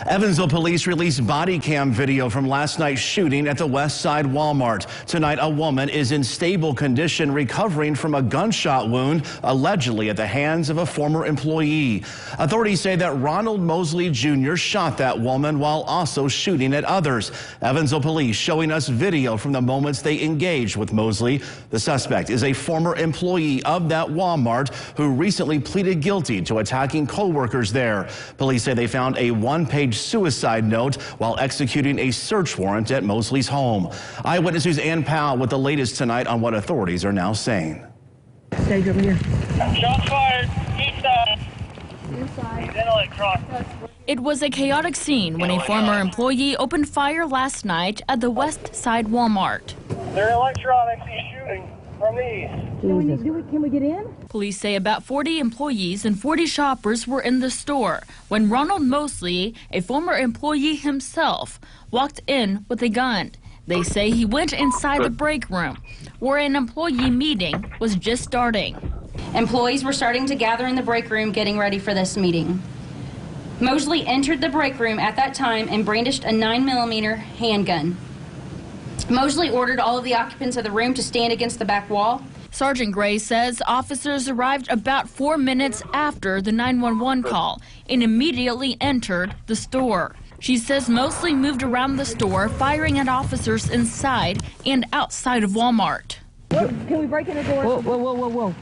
Evansville police released body cam video from last night's shooting at the West Side Walmart. Tonight, a woman is in stable condition recovering from a gunshot wound, allegedly at the hands of a former employee. Authorities say that Ronald Mosley Jr. shot that woman while also shooting at others. Evansville police showing us video from the moments they engaged with Mosley. The suspect is a former employee of that Walmart who recently pleaded guilty to attacking co-workers there. Police say they found a one-page suicide note while executing a search warrant at Mosley's home. Eyewitness News' Ann Powell with the latest tonight on what authorities are now saying. Stage over here. Shots fired. East side. It was a chaotic scene when a former employee opened fire last night at the West Side Walmart. They're electronics. He's shooting from the east. Can we get in? Police say about 40 employees and 40 shoppers were in the store when Ronald Mosley, a former employee himself, walked in with a gun. They say he went inside the break room, where an employee meeting was just starting. Employees were starting to gather in the break room, getting ready for this meeting. Mosley entered the break room at that time and brandished a 9mm handgun. Mosley ordered all of the occupants of the room to stand against the back wall. Sergeant Gray says officers arrived about 4 minutes after the 911 call and immediately entered the store. She says Mosley moved around the store, firing at officers inside and outside of Walmart. Can we break in the door? Whoa.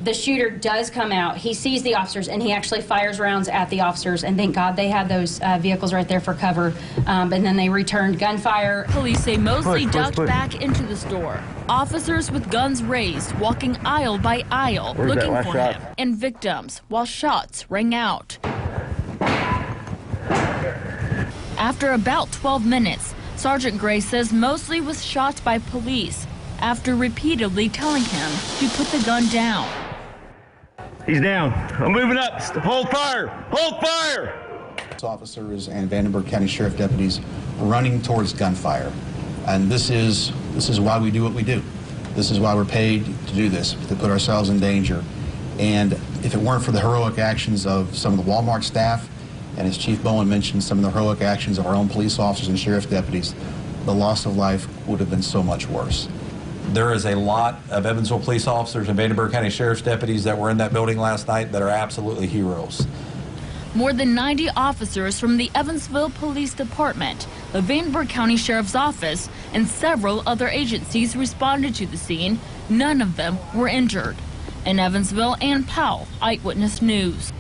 The shooter does come out. He sees the officers, and he actually fires rounds at the officers, and thank God they had those vehicles right there for cover, and then they returned gunfire. Police say Mosley ducked back into the store. Officers with guns raised, walking aisle by aisle, looking for him and victims, while shots rang out. After about 12 minutes, Sergeant Gray says Mosley was shot by police after repeatedly telling him to put the gun down. He's down. I'm moving up. Hold fire! Hold fire! Officers and Vandenberg County Sheriff deputies running towards gunfire. And this is why we do what we do. This is why we're paid to do this, to put ourselves in danger. And if it weren't for the heroic actions of some of the Walmart staff, and as Chief Bowen mentioned, some of the heroic actions of our own police officers and sheriff deputies, the loss of life would have been so much worse. There is a lot of Evansville police officers and Vandenberg County Sheriff's deputies that were in that building last night that are absolutely heroes. More than 90 officers from the Evansville Police Department, the Vandenberg County Sheriff's Office, and several other agencies responded to the scene. None of them were injured. In Evansville, Ann Powell, Eyewitness News.